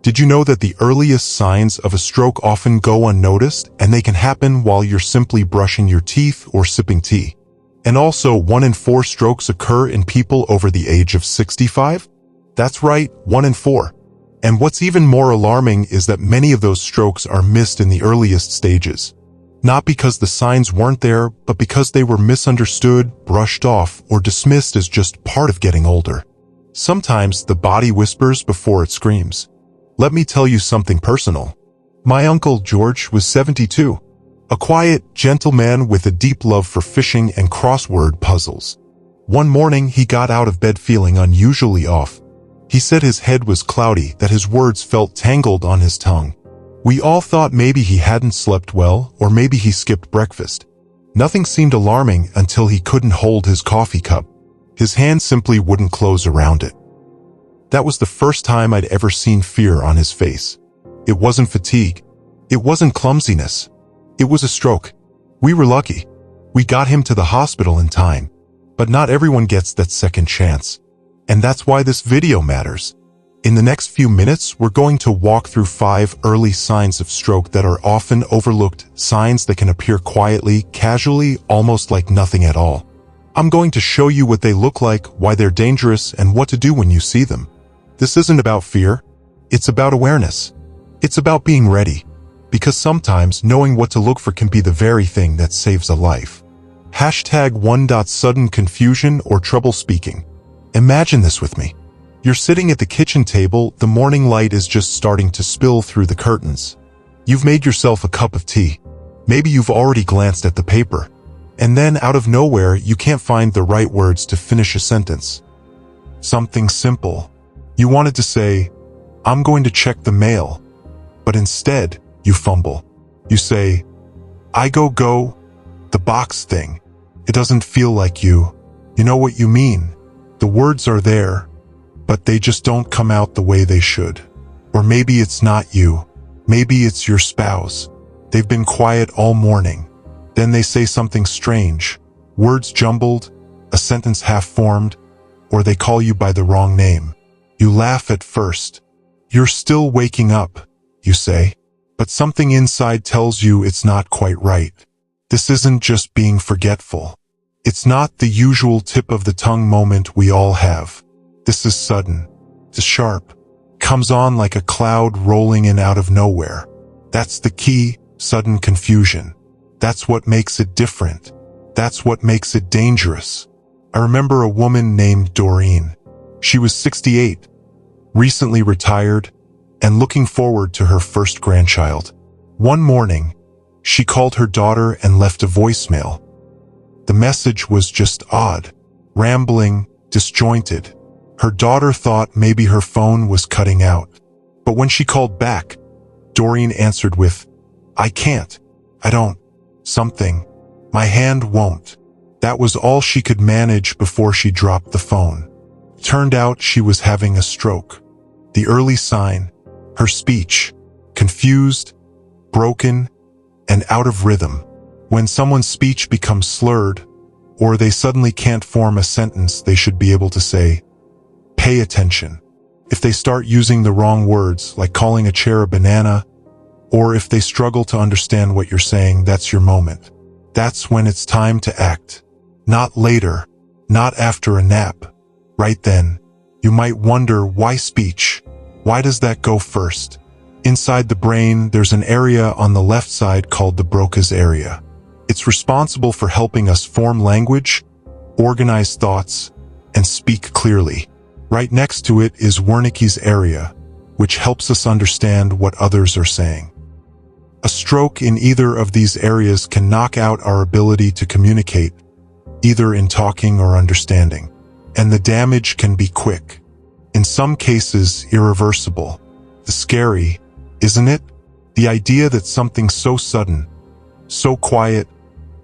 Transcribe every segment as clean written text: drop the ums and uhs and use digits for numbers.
Did you know that the earliest signs of a stroke often go unnoticed, and they can happen while you're simply brushing your teeth or sipping tea? And also, 1 in 4 strokes occur in people over the age of 65? That's right, 1 in 4. And what's even more alarming is that many of those strokes are missed in the earliest stages. Not because the signs weren't there, but because they were misunderstood, brushed off, or dismissed as just part of getting older. Sometimes the body whispers before it screams. Let me tell you something personal. My uncle George was 72. A quiet, gentle man with a deep love for fishing and crossword puzzles. One morning he got out of bed feeling unusually off. He said his head was cloudy, that his words felt tangled on his tongue. We all thought maybe he hadn't slept well, or maybe he skipped breakfast. Nothing seemed alarming until he couldn't hold his coffee cup. His hand simply wouldn't close around it. That was the first time I'd ever seen fear on his face. It wasn't fatigue. It wasn't clumsiness. It was a stroke. We were lucky. We got him to the hospital in time. But not everyone gets that second chance. And that's why this video matters. In the next few minutes, we're going to walk through 5 early signs of stroke that are often overlooked, signs that can appear quietly, casually, almost like nothing at all. I'm going to show you what they look like, why they're dangerous, and what to do when you see them. This isn't about fear. It's about awareness. It's about being ready. Because sometimes knowing what to look for can be the very thing that saves a life. #1. Sudden confusion or trouble speaking. Imagine this with me. You're sitting at the kitchen table, the morning light is just starting to spill through the curtains. You've made yourself a cup of tea. Maybe you've already glanced at the paper. And then out of nowhere, you can't find the right words to finish a sentence. Something simple. You wanted to say, I'm going to check the mail. But instead, you fumble. You say, I go, the box thing. It doesn't feel like you. You know what you mean. The words are there, but they just don't come out the way they should. Or maybe it's not you. Maybe it's your spouse. They've been quiet all morning. Then they say something strange. Words jumbled, a sentence half-formed, or they call you by the wrong name. You laugh at first. You're still waking up, you say. But something inside tells you it's not quite right. This isn't just being forgetful. It's not the usual tip of the tongue moment we all have. This is sudden. It's sharp. Comes on like a cloud rolling in out of nowhere. That's the key, sudden confusion. That's what makes it different. That's what makes it dangerous. I remember a woman named Doreen. She was 68, recently retired, and looking forward to her first grandchild. One morning, she called her daughter and left a voicemail. The message was just odd, rambling, disjointed. Her daughter thought maybe her phone was cutting out. But when she called back, Doreen answered with, I can't. I don't. Something. My hand won't. That was all she could manage before she dropped the phone. Turned out she was having a stroke. The early sign, her speech, confused, broken, and out of rhythm. When someone's speech becomes slurred, or they suddenly can't form a sentence they should be able to say, pay attention. If they start using the wrong words, like calling a chair a banana, or if they struggle to understand what you're saying, that's your moment. That's when it's time to act. Not later, not after a nap. Right then. You might wonder, why speech? Why does that go first? Inside the brain, there's an area on the left side called the Broca's area. It's responsible for helping us form language, organize thoughts, and speak clearly. Right next to it is Wernicke's area, which helps us understand what others are saying. A stroke in either of these areas can knock out our ability to communicate, either in talking or understanding. And the damage can be quick. In some cases, irreversible. The scary, isn't it? The idea that something so sudden, so quiet,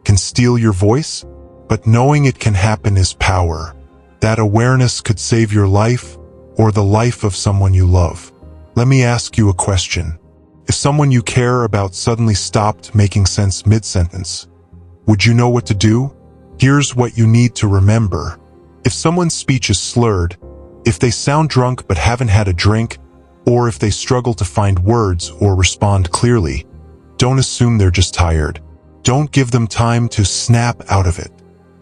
can steal your voice? But knowing it can happen is power. That awareness could save your life, or the life of someone you love. Let me ask you a question. If someone you care about suddenly stopped making sense mid-sentence, would you know what to do? Here's what you need to remember. If someone's speech is slurred, if they sound drunk but haven't had a drink, or if they struggle to find words or respond clearly, don't assume they're just tired. Don't give them time to snap out of it.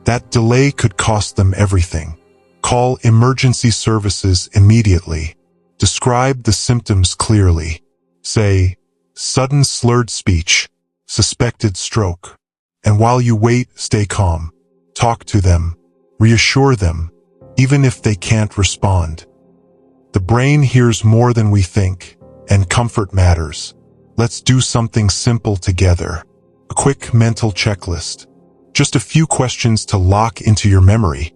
That delay could cost them everything. Call emergency services immediately. Describe the symptoms clearly. Say, sudden slurred speech, suspected stroke. And while you wait, stay calm. Talk to them. Reassure them, even if they can't respond. The brain hears more than we think, and comfort matters. Let's do something simple together. A quick mental checklist. Just a few questions to lock into your memory.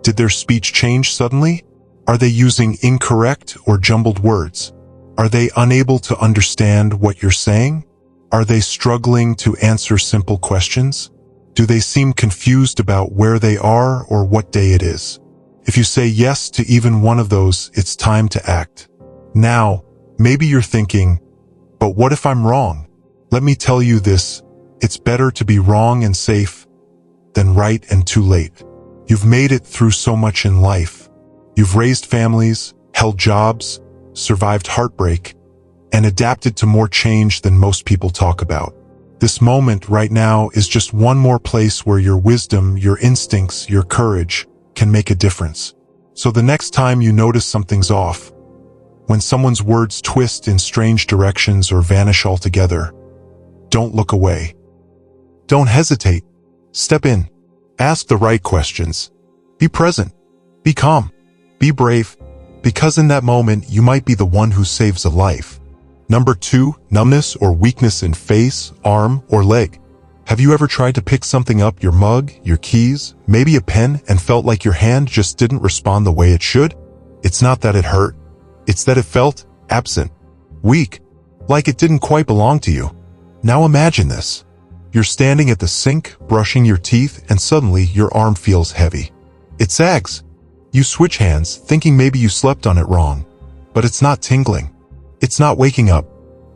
Did their speech change suddenly? Are they using incorrect or jumbled words? Are they unable to understand what you're saying? Are they struggling to answer simple questions? Do they seem confused about where they are or what day it is? If you say yes to even one of those, it's time to act. Now, maybe you're thinking, but what if I'm wrong? Let me tell you this, it's better to be wrong and safe than right and too late. You've made it through so much in life. You've raised families, held jobs, survived heartbreak, and adapted to more change than most people talk about. This moment right now is just one more place where your wisdom, your instincts, your courage can make a difference. So the next time you notice something's off, when someone's words twist in strange directions or vanish altogether, don't look away. Don't hesitate. Step in. Ask the right questions. Be present. Be calm. Be brave. Because in that moment, you might be the one who saves a life. Number 2, numbness or weakness in face, arm, or leg. Have you ever tried to pick something up, your mug, your keys, maybe a pen, and felt like your hand just didn't respond the way it should? It's not that it hurt. It's that it felt absent, weak, like it didn't quite belong to you. Now imagine this. You're standing at the sink, brushing your teeth, and suddenly your arm feels heavy. It sags. You switch hands, thinking maybe you slept on it wrong. But it's not tingling. It's not waking up.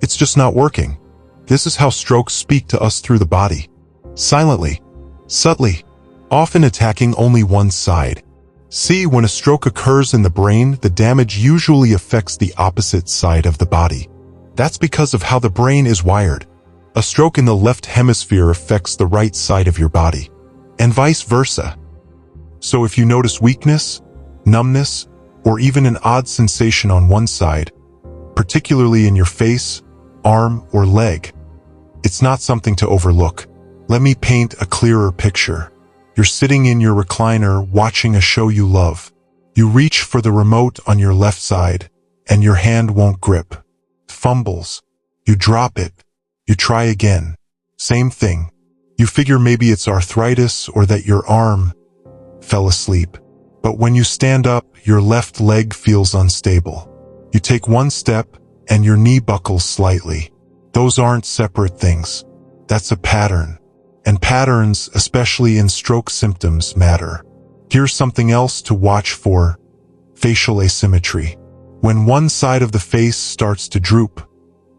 It's just not working. This is how strokes speak to us through the body. Silently, subtly, often attacking only one side. See, when a stroke occurs in the brain, the damage usually affects the opposite side of the body. That's because of how the brain is wired. A stroke in the left hemisphere affects the right side of your body, and vice versa. So if you notice weakness, numbness, or even an odd sensation on one side, particularly in your face, arm, or leg, it's not something to overlook. Let me paint a clearer picture. You're sitting in your recliner watching a show you love. You reach for the remote on your left side, and your hand won't grip. Fumbles. You drop it. You try again. Same thing. You figure maybe it's arthritis or that your arm fell asleep. But when you stand up, your left leg feels unstable. You take one step, and your knee buckles slightly. Those aren't separate things. That's a pattern. And patterns, especially in stroke symptoms, matter. Here's something else to watch for: facial asymmetry. When one side of the face starts to droop,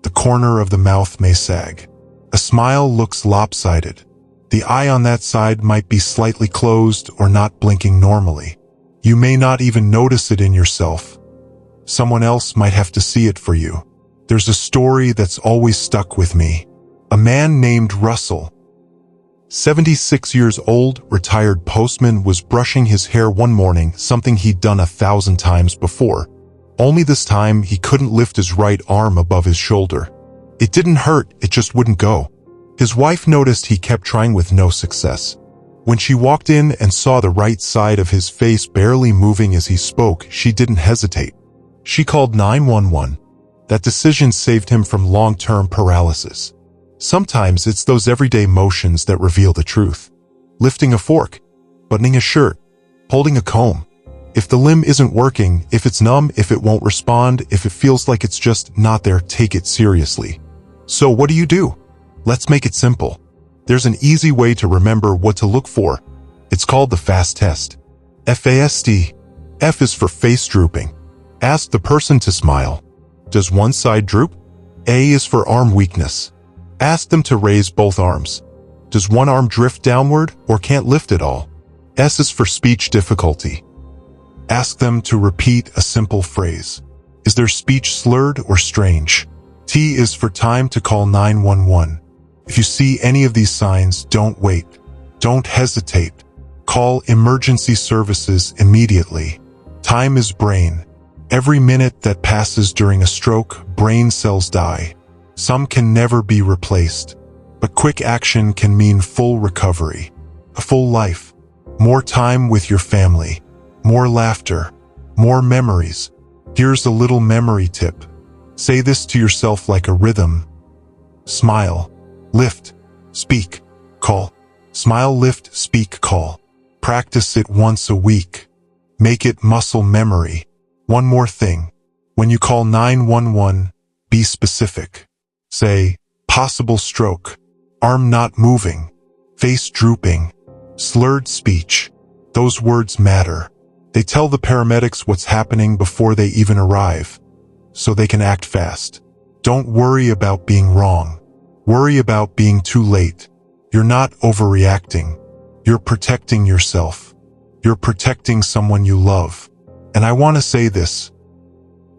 the corner of the mouth may sag. A smile looks lopsided. The eye on that side might be slightly closed or not blinking normally. You may not even notice it in yourself. Someone else might have to see it for you. There's a story that's always stuck with me. A man named Russell, 76 years old, retired postman, was brushing his hair one morning, something he'd done 1,000 times before. Only this time, he couldn't lift his right arm above his shoulder. It didn't hurt, it just wouldn't go. His wife noticed he kept trying with no success. When she walked in and saw the right side of his face barely moving as he spoke, she didn't hesitate. She called 911. That decision saved him from long-term paralysis. Sometimes it's those everyday motions that reveal the truth. Lifting a fork, buttoning a shirt, holding a comb. If the limb isn't working, if it's numb, if it won't respond, if it feels like it's just not there, take it seriously. So what do? Let's make it simple. There's an easy way to remember what to look for. It's called the FAST test. FAST. F is for face drooping. Ask the person to smile. Does one side droop? A is for arm weakness. Ask them to raise both arms. Does one arm drift downward or can't lift at all? S is for speech difficulty. Ask them to repeat a simple phrase. Is their speech slurred or strange? T is for time to call 911. If you see any of these signs, don't wait. Don't hesitate. Call emergency services immediately. Time is brain. Every minute that passes during a stroke, brain cells die. Some can never be replaced. But quick action can mean full recovery. A full life. More time with your family. More laughter. More memories. Here's a little memory tip. Say this to yourself like a rhythm. Smile. Lift. Speak. Call. Smile, lift, speak, call. Practice it once a week. Make it muscle memory. One more thing. When you call 911, be specific. Say, possible stroke. Arm not moving. Face drooping. Slurred speech. Those words matter. They tell the paramedics what's happening before they even arrive, so they can act fast. Don't worry about being wrong. Worry about being too late. You're not overreacting. You're protecting yourself. You're protecting someone you love. And I want to say this.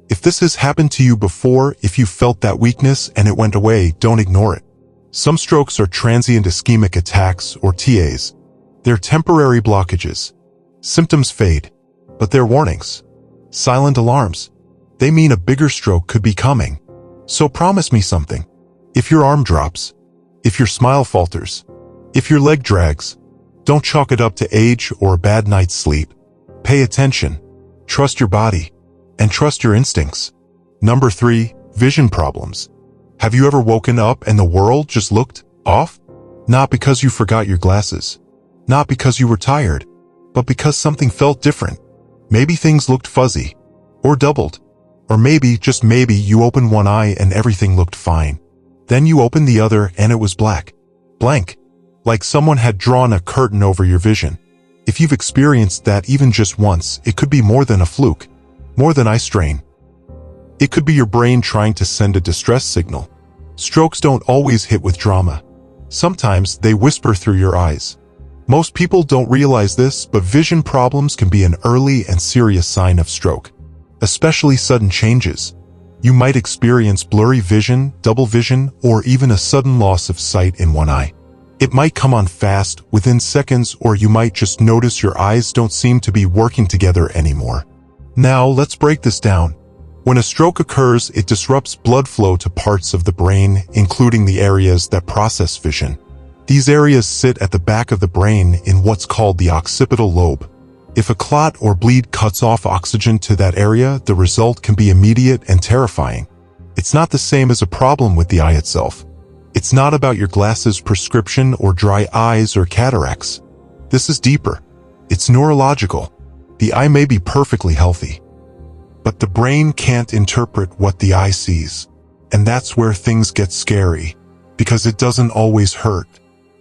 If this has happened to you before, if you felt that weakness and it went away, don't ignore it. Some strokes are transient ischemic attacks, or TAs. They're temporary blockages. Symptoms fade, but they're warnings. Silent alarms. They mean a bigger stroke could be coming. So promise me something. If your arm drops, if your smile falters, if your leg drags, don't chalk it up to age or a bad night's sleep. Pay attention. Trust your body. And trust your instincts. Number 3, vision problems. Have you ever woken up and the world just looked off? Not because you forgot your glasses. Not because you were tired. But because something felt different. Maybe things looked fuzzy. Or doubled. Or maybe, just maybe, you opened one eye and everything looked fine. Then you opened the other and it was black. Blank. Like someone had drawn a curtain over your vision. If you've experienced that even just once, it could be more than a fluke. More than eye strain. It could be your brain trying to send a distress signal. Strokes don't always hit with drama. Sometimes they whisper through your eyes. Most people don't realize this, but vision problems can be an early and serious sign of stroke. Especially sudden changes. You might experience blurry vision, double vision, or even a sudden loss of sight in one eye. It might come on fast, within seconds, or you might just notice your eyes don't seem to be working together anymore. Now, let's break this down. When a stroke occurs, it disrupts blood flow to parts of the brain, including the areas that process vision. These areas sit at the back of the brain in what's called the occipital lobe. If a clot or bleed cuts off oxygen to that area, the result can be immediate and terrifying. It's not the same as a problem with the eye itself. It's not about your glasses prescription or dry eyes or cataracts. This is deeper. It's neurological. The eye may be perfectly healthy, but the brain can't interpret what the eye sees. And that's where things get scary, because it doesn't always hurt.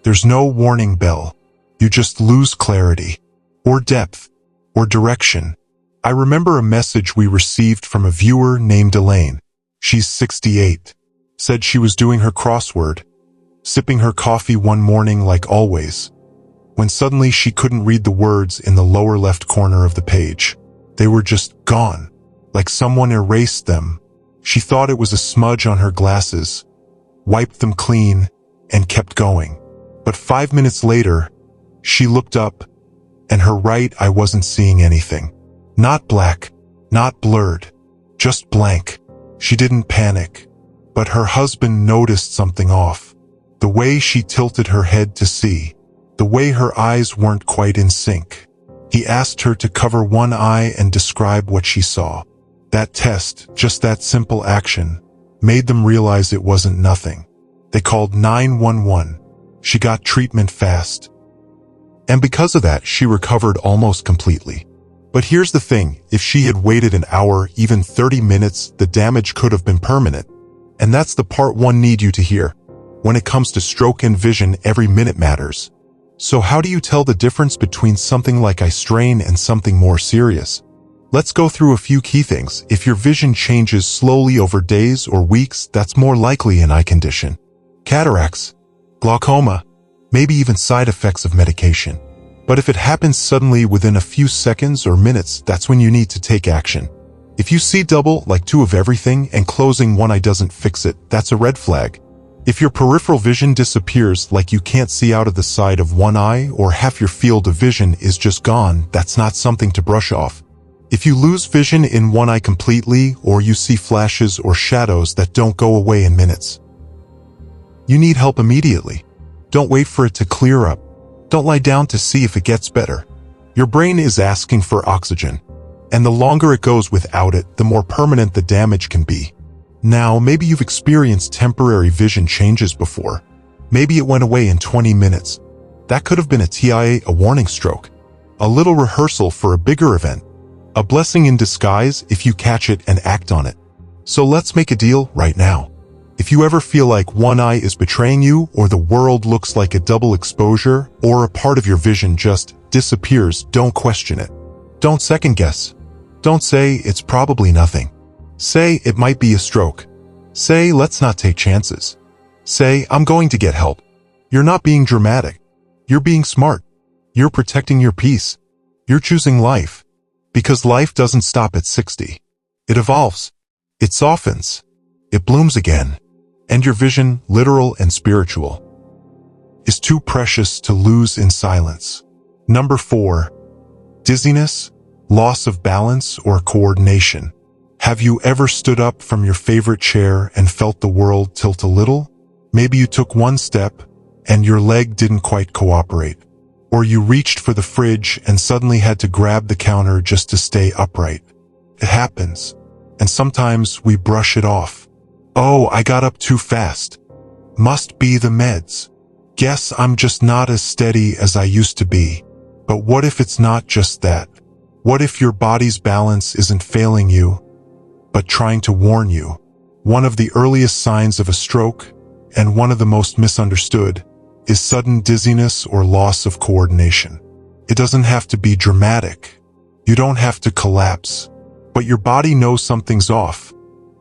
There's no warning bell. You just lose clarity, or depth, or direction. I remember a message we received from a viewer named Elaine. She's 68. Said she was doing her crossword, sipping her coffee one morning like always, when suddenly she couldn't read the words in the lower left corner of the page. They were just gone, like someone erased them. She thought it was a smudge on her glasses, wiped them clean, and kept going. But 5 minutes later, she looked up, and her right eye wasn't seeing anything. Not black, not blurred, just blank. She didn't panic, but her husband noticed something off. The way she tilted her head to see. The way her eyes weren't quite in sync. He asked her to cover one eye and describe what she saw. That test, just that simple action, made them realize it wasn't nothing. They called 911. She got treatment fast. And because of that, she recovered almost completely. But here's the thing, if she had waited an hour, even 30 minutes, the damage could have been permanent. And that's the part one need you to hear. When it comes to stroke and vision, every minute matters. So how do you tell the difference between something like eye strain and something more serious? Let's go through a few key things. If your vision changes slowly over days or weeks, that's more likely an eye condition. Cataracts, glaucoma, maybe even side effects of medication. But if it happens suddenly within a few seconds or minutes, that's when you need to take action. If you see double, like two of everything, and closing one eye doesn't fix it, that's a red flag. If your peripheral vision disappears, like you can't see out of the side of one eye or half your field of vision is just gone, that's not something to brush off. If you lose vision in one eye completely, or you see flashes or shadows that don't go away in minutes, you need help immediately. Don't wait for it to clear up. Don't lie down to see if it gets better. Your brain is asking for oxygen, and the longer it goes without it, the more permanent the damage can be. Now, maybe you've experienced temporary vision changes before. Maybe it went away in 20 minutes. That could have been a TIA, a warning stroke, a little rehearsal for a bigger event, a blessing in disguise if you catch it and act on it. So let's make a deal right now. If you ever feel like one eye is betraying you, or the world looks like a double exposure, or a part of your vision just disappears, don't question it. Don't second guess. Don't say it's probably nothing. Say it might be a stroke. Say let's not take chances. Say I'm going to get help. You're not being dramatic. You're being smart. You're protecting your peace. You're choosing life. Because life doesn't stop at 60. It evolves. It softens. It blooms again. And your vision, literal and spiritual, is too precious to lose in silence. Number 4. Dizziness, loss of balance or coordination. Have you ever stood up from your favorite chair and felt the world tilt a little? Maybe you took one step and your leg didn't quite cooperate. Or you reached for the fridge and suddenly had to grab the counter just to stay upright. It happens. And sometimes we brush it off. Oh, I got up too fast. Must be the meds. Guess I'm just not as steady as I used to be. But what if it's not just that? What if your body's balance isn't failing you, but trying to warn you? One of the earliest signs of a stroke, and one of the most misunderstood, is sudden dizziness or loss of coordination. It doesn't have to be dramatic. You don't have to collapse. But your body knows something's off,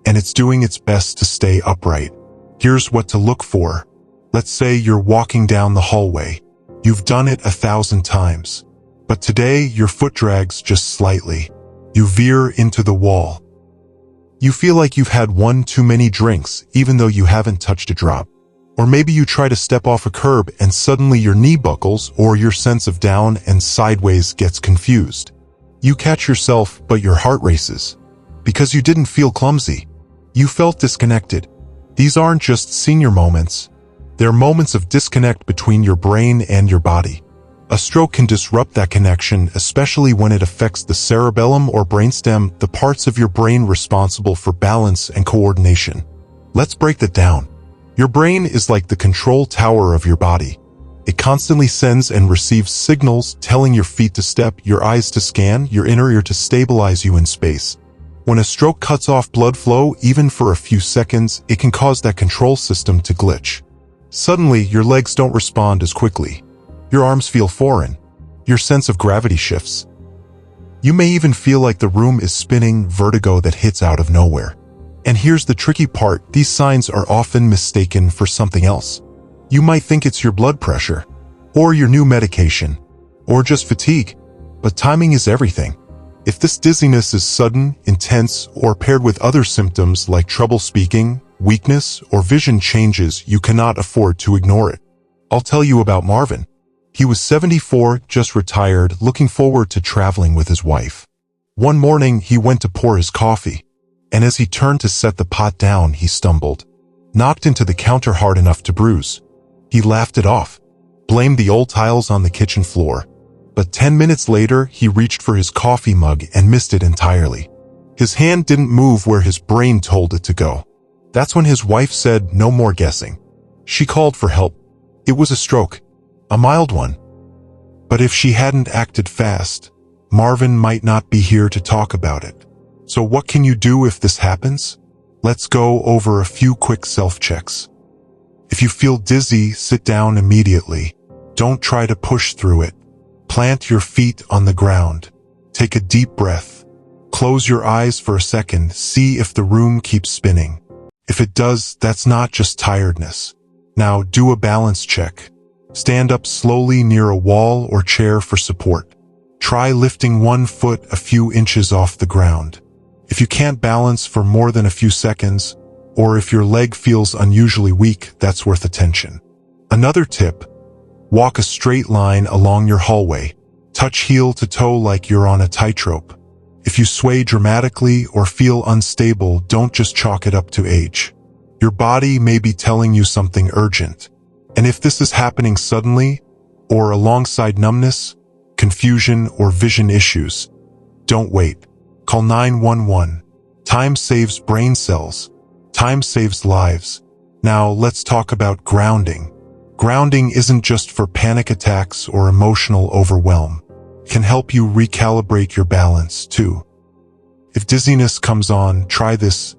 and it's doing its best to stay upright. Here's what to look for. Let's say you're walking down the hallway. You've done it 1,000 times. But today, your foot drags just slightly. You veer into the wall. You feel like you've had one too many drinks, even though you haven't touched a drop. Or maybe you try to step off a curb and suddenly your knee buckles, or your sense of down and sideways gets confused. You catch yourself, but your heart races. Because you didn't feel clumsy. You felt disconnected. These aren't just senior moments. They're moments of disconnect between your brain and your body. A stroke can disrupt that connection, especially when it affects the cerebellum or brainstem, the parts of your brain responsible for balance and coordination. Let's break that down. Your brain is like the control tower of your body. It constantly sends and receives signals telling your feet to step, your eyes to scan, your inner ear to stabilize you in space. When a stroke cuts off blood flow, even for a few seconds, it can cause that control system to glitch. Suddenly, your legs don't respond as quickly. Your arms feel foreign. Your sense of gravity shifts. You may even feel like the room is spinning, vertigo that hits out of nowhere. And here's the tricky part, these signs are often mistaken for something else. You might think it's your blood pressure, or your new medication, or just fatigue. But timing is everything. If this dizziness is sudden, intense, or paired with other symptoms like trouble speaking, weakness, or vision changes, you cannot afford to ignore it. I'll tell you about Marvin. He was 74, just retired, looking forward to traveling with his wife. One morning, he went to pour his coffee, and as he turned to set the pot down, he stumbled, knocked into the counter hard enough to bruise. He laughed it off, blamed the old tiles on the kitchen floor. But 10 minutes later, he reached for his coffee mug and missed it entirely. His hand didn't move where his brain told it to go. That's when his wife said, "No more guessing." She called for help. It was a stroke, a mild one. But if she hadn't acted fast, Marvin might not be here to talk about it. So what can you do if this happens? Let's go over a few quick self-checks. If you feel dizzy, sit down immediately. Don't try to push through it. Plant your feet on the ground. Take a deep breath. Close your eyes for a second. See if the room keeps spinning. If it does, that's not just tiredness. Now do a balance check. Stand up slowly near a wall or chair for support. Try lifting one foot a few inches off the ground. If you can't balance for more than a few seconds, or if your leg feels unusually weak, that's worth attention. Another tip: walk a straight line along your hallway. Touch heel to toe like you're on a tightrope. If you sway dramatically or feel unstable, don't just chalk it up to age. Your body may be telling you something urgent. And if this is happening suddenly, or alongside numbness, confusion, or vision issues, don't wait. Call 911. Time saves brain cells. Time saves lives. Now let's talk about grounding. Grounding isn't just for panic attacks or emotional overwhelm. It can help you recalibrate your balance too. If dizziness comes on, try this.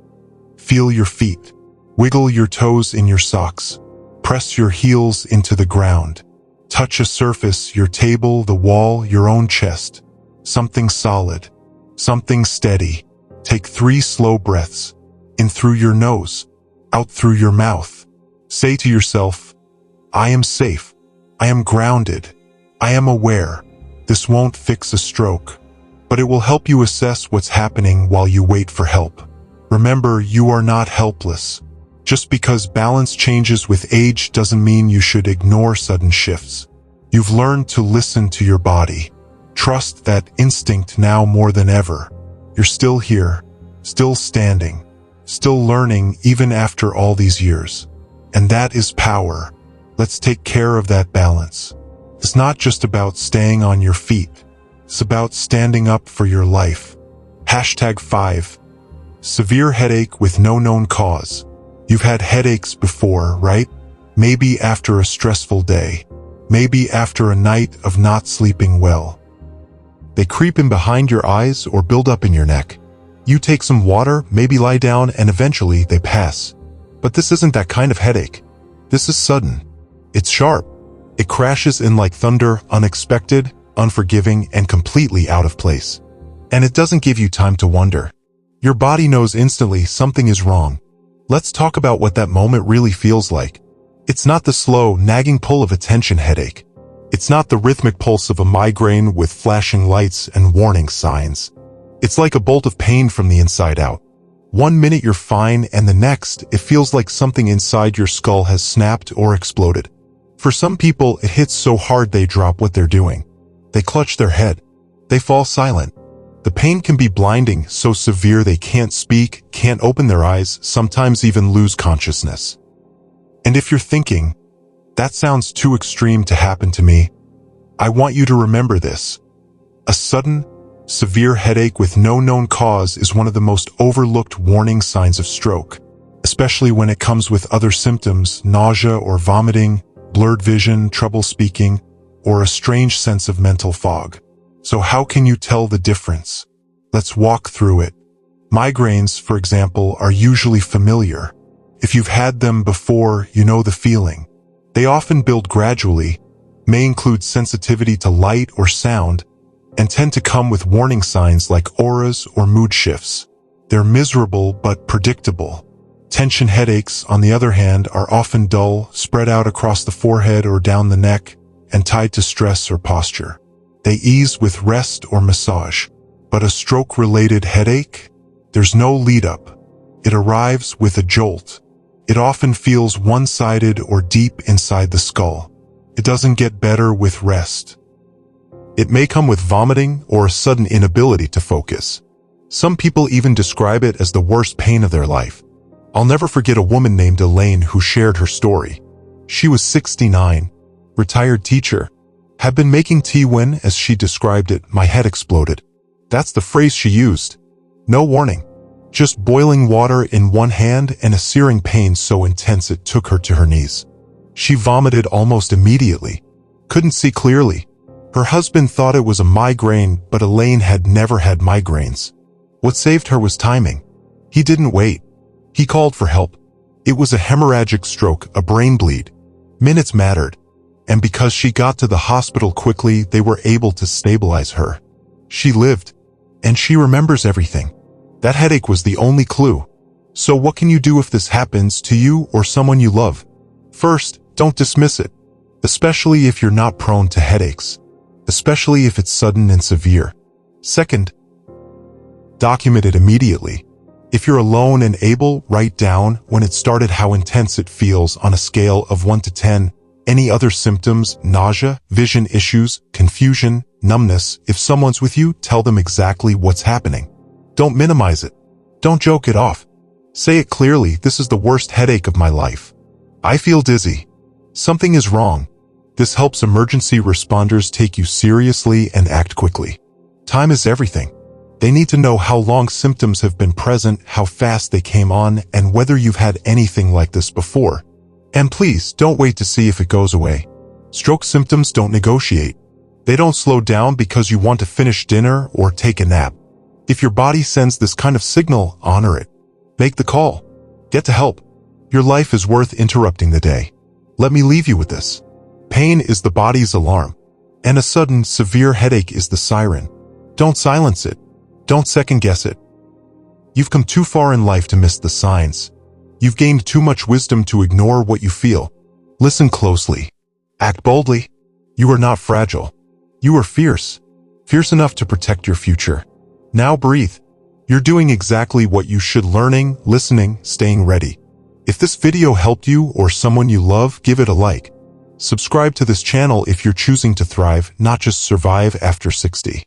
Feel your feet. Wiggle your toes in your socks. Press your heels into the ground. Touch a surface, your table, the wall, your own chest. Something solid. Something steady. Take 3 slow breaths. In through your nose. Out through your mouth. Say to yourself, I am safe. I am grounded. I am aware. This won't fix a stroke, but it will help you assess what's happening while you wait for help. Remember, you are not helpless. Just because balance changes with age doesn't mean you should ignore sudden shifts. You've learned to listen to your body. Trust that instinct now more than ever. You're still here, still standing, still learning even after all these years. And that is power. Let's take care of that balance. It's not just about staying on your feet. It's about standing up for your life. #5. Severe headache with no known cause. You've had headaches before, right? Maybe after a stressful day. Maybe after a night of not sleeping well. They creep in behind your eyes or build up in your neck. You take some water, maybe lie down, and eventually they pass. But this isn't that kind of headache. This is sudden. It's sharp. It crashes in like thunder, unexpected, unforgiving, and completely out of place. And it doesn't give you time to wonder. Your body knows instantly something is wrong. Let's talk about what that moment really feels like. It's not the slow, nagging pull of a tension headache. It's not the rhythmic pulse of a migraine with flashing lights and warning signs. It's like a bolt of pain from the inside out. One minute you're fine, and the next, it feels like something inside your skull has snapped or exploded. For some people, it hits so hard they drop what they're doing. They clutch their head. They fall silent. The pain can be blinding, so severe they can't speak, can't open their eyes, sometimes even lose consciousness. And if you're thinking, that sounds too extreme to happen to me, I want you to remember this. A sudden, severe headache with no known cause is one of the most overlooked warning signs of stroke, especially when it comes with other symptoms, nausea or vomiting, blurred vision, trouble speaking, or a strange sense of mental fog. So how can you tell the difference? Let's walk through it. Migraines, for example, are usually familiar. If you've had them before, you know the feeling. They often build gradually, may include sensitivity to light or sound, and tend to come with warning signs like auras or mood shifts. They're miserable but predictable. Tension headaches, on the other hand, are often dull, spread out across the forehead or down the neck, and tied to stress or posture. They ease with rest or massage. But a stroke-related headache? There's no lead-up. It arrives with a jolt. It often feels one-sided or deep inside the skull. It doesn't get better with rest. It may come with vomiting or a sudden inability to focus. Some people even describe it as the worst pain of their life. I'll never forget a woman named Elaine who shared her story. She was 69, retired teacher, had been making tea when, as she described it, my head exploded. That's the phrase she used. No warning. Just boiling water in one hand and a searing pain so intense it took her to her knees. She vomited almost immediately. Couldn't see clearly. Her husband thought it was a migraine, but Elaine had never had migraines. What saved her was timing. He didn't wait. He called for help. It was a hemorrhagic stroke, a brain bleed. Minutes mattered. And because she got to the hospital quickly, they were able to stabilize her. She lived. And she remembers everything. That headache was the only clue. So what can you do if this happens to you or someone you love? First, don't dismiss it. Especially if you're not prone to headaches. Especially if it's sudden and severe. Second, Document it immediately. If you're alone and able, write down when it started, how intense it feels on a scale of 1 to 10. Any other symptoms, nausea, vision issues, confusion, numbness. If someone's with you, tell them exactly what's happening. Don't minimize it. Don't joke it off. Say it clearly, this is the worst headache of my life. I feel dizzy. Something is wrong. This helps emergency responders take you seriously and act quickly. Time is everything. They need to know how long symptoms have been present, how fast they came on, and whether you've had anything like this before. And please, don't wait to see if it goes away. Stroke symptoms don't negotiate. They don't slow down because you want to finish dinner or take a nap. If your body sends this kind of signal, honor it. Make the call. Get to help. Your life is worth interrupting the day. Let me leave you with this. Pain is the body's alarm, and a sudden, severe headache is the siren. Don't silence it. Don't second-guess it. You've come too far in life to miss the signs. You've gained too much wisdom to ignore what you feel. Listen closely. Act boldly. You are not fragile. You are fierce. Fierce enough to protect your future. Now breathe. You're doing exactly what you should, learning, listening, staying ready. If this video helped you or someone you love, give it a like. Subscribe to this channel if you're choosing to thrive, not just survive after 60.